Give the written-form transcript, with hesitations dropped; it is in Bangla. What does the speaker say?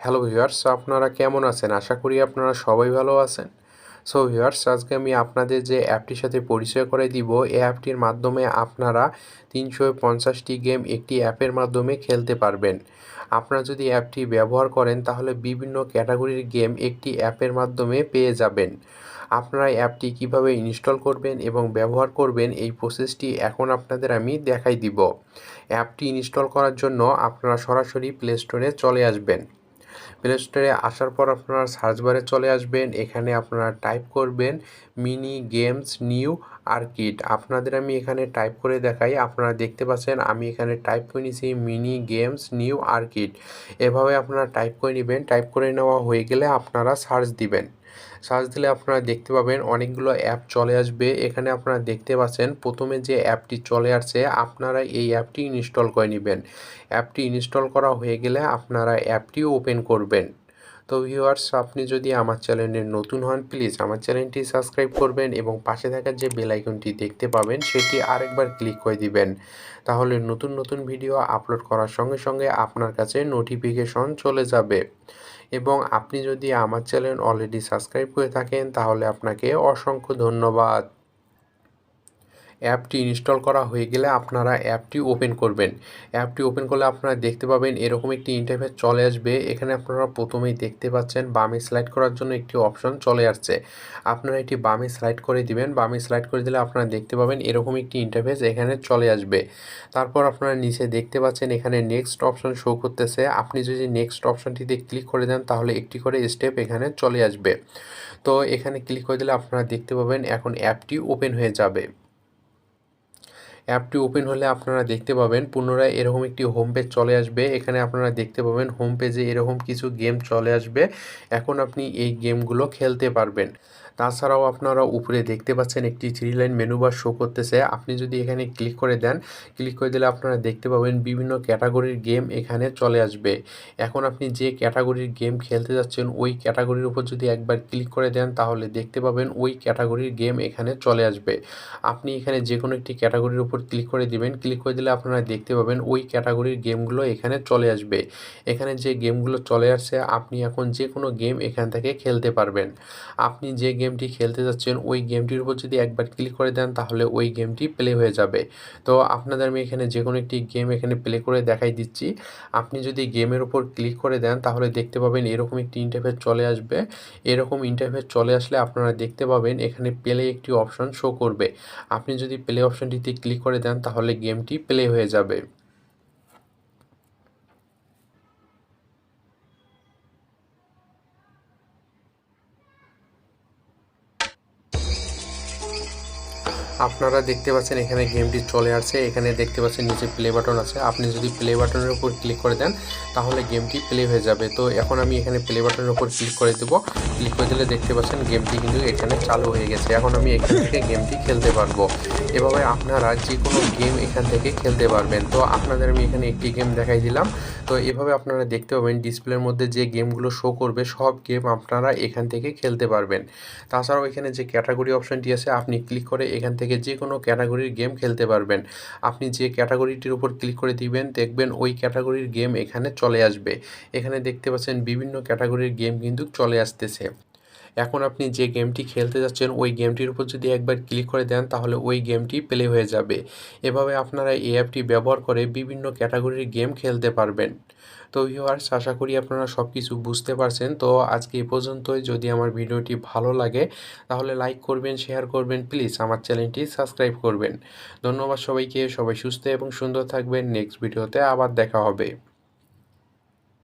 হ্যালো ভিউয়ার্স, আপনারা কেমন আছেন? আশা করি আপনারা সবাই ভালো আছেন। সো ভিউয়ার্স, আজকে আমি আপনাদের যে অ্যাপটির সাথে পরিচয় করে দিব, এই অ্যাপটির মাধ্যমে আপনারা ৩৫০টি গেম একটি অ্যাপের মাধ্যমে খেলতে পারবেন। আপনারা যদি অ্যাপটি ব্যবহার করেন তাহলে বিভিন্ন ক্যাটাগরির গেম একটি অ্যাপের মাধ্যমে পেয়ে যাবেন। আপনারা অ্যাপটি কিভাবে ইনস্টল করবেন এবং ব্যবহার করবেন এই প্রসেসটি এখন আপনাদের আমি দেখাই দিব। অ্যাপটি ইনস্টল করার জন্য আপনারা সরাসরি প্লে স্টোরে চলে আসবেন। প্লে স্টোরে আসার পর আপনারা সার্চ বারে চলে আসবেন। এখানে আপনারা টাইপ করবেন মিনি গেমস নিউ আর্কিড। আপনাদের আমি এখানে টাইপ করে দেখাই। আপনারা দেখতে পাচ্ছেন আমি এখানে টাইপ করে নিয়েছি মিনি গেমস নিউ আর্কিড। এভাবে আপনারা টাইপ করে নেবেন। টাইপ করে নেওয়া হয়ে গেলে আপনারা সার্চ দিবেন। সার্চ দিলে আপনারা দেখতে পাবেন অনেকগুলো অ্যাপ চলে আসবে। এখানে আপনারা দেখতে পাচ্ছেন প্রথমে যে অ্যাপটি চলে আসছে, আপনারা এই অ্যাপটি ইনস্টল করে নেবেন। অ্যাপটি ইনস্টল করা হয়ে গেলে আপনারা অ্যাপটি ওপেন করবেন। তো ভিউয়ার্স, আপনি যদি আমার চ্যানেলে নতুন হন প্লিজ আমার চ্যানেলটি সাবস্ক্রাইব করবেন এবং পাশে থাকা যে বেল আইকনটি দেখতে পাবেন সেটি আরেকবার ক্লিক করে দিবেন। তাহলে নতুন নতুন ভিডিও আপলোড করার সঙ্গে সঙ্গে আপনার কাছে নোটিফিকেশন চলে যাবে। এবং আপনি যদি আমার চ্যানেল অলরেডি সাবস্ক্রাইব করে থাকেন তাহলে আপনাকে অসংখ্য ধন্যবাদ। অ্যাপটি ইনস্টল করা হয়ে গেলে আপনারা অ্যাপটি ওপেন করবেন। অ্যাপটি ওপেন করলে আপনারা দেখতে পাবেন এরকম একটি ইন্টারফেস চলে আসবে। এখানে আপনারা প্রথমেই দেখতে পাচ্ছেন বামে স্লাইড করার জন্য একটি অপশন চলে আসছে। আপনারা এটি বামে স্লাইড করে দিবেন। বামে স্লাইড করে দিলে আপনারা দেখতে পাবেন এরকম একটি ইন্টারফেস এখানে চলে আসবে। তারপর আপনারা নিচে দেখতে পাচ্ছেন এখানে নেক্সট অপশন শো করতেছে। আপনি যদি নেক্সট অপশনটিতে ক্লিক করে দেন তাহলে একটি করে স্টেপ এখানে চলে আসবে। তো এখানে ক্লিক করে দিলে আপনারা দেখতে পাবেন এখন অ্যাপটি ওপেন হয়ে যাবে। অ্যাপটি ওপেন হলে আপনারা দেখতে পাবেন পুনরায় এরকম একটি হোম পেজ চলে আসবে। এখানে আপনারা দেখতে পাবেন হোম পেজে এরকম কিছু গেম চলে আসবে। এখন আপনি এই গেমগুলো খেলতে পারবেন। তাছাড়াও আপনারা উপরে দেখতে পাচ্ছেন একটি 3 লাইন মেনু বার শো করতেছে। আপনি যদি এখানে ক্লিক করে দেন, ক্লিক করে দিলে আপনারা দেখতে পাবেন বিভিন্ন ক্যাটাগরির গেম এখানে চলে আসবে। এখন আপনি যে ক্যাটাগরির গেম খেলতে যাচ্ছেন ওই ক্যাটাগরির উপর যদি একবার ক্লিক করে দেন তাহলে দেখতে পাবেন ওই ক্যাটাগরির গেম এখানে চলে আসবে। আপনি এখানে যে কোনো একটি ক্যাটাগরির উপর ক্লিক করে দিবেন। ক্লিক করে দিলে আপনারা দেখতে পাবেন ওই ক্যাটাগরির গেমগুলো এখানে চলে আসবে। এখানে যে গেমগুলো চলে আসছে আপনি এখন যে কোনো গেম এখান থেকে খেলতে পারবেন। আপনি যে গেমটি খেলতে যাচ্ছেন ওই গেমটির উপর যদি একবার ক্লিক করে দেন তাহলে ওই গেমটি প্লে হয়ে যাবে। তো আপনাদের আমি এখানে যে কোনো একটি গেম এখানে প্লে করে দেখাই দিচ্ছি। আপনি যদি গেমের উপর ক্লিক করে দেন তাহলে দেখতে পাবেন এরকম একটি ইন্টারফেস চলে আসবে। এরকম ইন্টারফেস চলে আসলে আপনারা দেখতে পাবেন এখানে প্লে একটি অপশন শো করবে। আপনি যদি প্লে অপশনটিতে ক্লিক করে দেন তাহলে গেমটি প্লে হয়ে যাবে। আপনারা দেখতে পাচ্ছেন এখানে গেমটি চলে আসছে। এখানে দেখতে পাচ্ছেন নিচে প্লে বাটন আছে। আপনি যদি প্লে বাটনের উপর ক্লিক করে দেন তাহলে গেমটি প্লে হয়ে যাবে। তো এখন আমি এখানে প্লে বাটনের উপর ক্লিক করে দেব। ক্লিক করে দিলে দেখতে পাচ্ছেন গেমটি কিন্তু এখানে চালু হয়ে গেছে। এখন আমি এখান থেকে গেমটি খেলতে পারবো। এভাবে আপনারা যে কোনো গেম এখান থেকে খেলতে পারবেন। তো আপনাদের আমি এখানে একটি গেম দেখাই দিলাম। তো এভাবে আপনারা দেখতে পাবেন ডিসপ্লের মধ্যে যে গেমগুলো শো করবে সব গেম আপনারা এখান থেকে খেলতে পারবেন। তাছাড়াও এখানে যে ক্যাটাগরি অপশনটি আছে আপনি ক্লিক করে এখান থেকে যে কোনো ক্যাটাগরির গেম খেলতে পারবেন। আপনি যে ক্যাটাগরিটির উপর ক্লিক করে দিবেন দেখবেন ওই ক্যাটাগরির গেম এখানে চলে আসবে। এখানে দেখতে পাচ্ছেন বিভিন্ন ক্যাটাগরির গেম কিন্তু চলে আসতেছে। এখন আপনি যে গেমটি খেলতে যাচ্ছেন ওই গেমটির উপর যদি একবার ক্লিক করে দেন তাহলে ওই গেমটি প্লে হয়ে যাবে। এভাবে আপনারা এই অ্যাপটি ব্যবহার করে বিভিন্ন ক্যাটাগরির গেম খেলতে পারবেন। তো ভিউয়ার্স, আশা করি আপনারা সব কিছু বুঝতে পারছেন। তো আজকে এই পর্যন্তই। যদি আমার ভিডিওটি ভালো লাগে তাহলে লাইক করবেন, শেয়ার করবেন, প্লিজ আমার চ্যানেলটি সাবস্ক্রাইব করবেন। ধন্যবাদ সবাইকে। সবাই সুস্থ এবং সুন্দর থাকবেন। নেক্সট ভিডিওতে আবার দেখা হবে।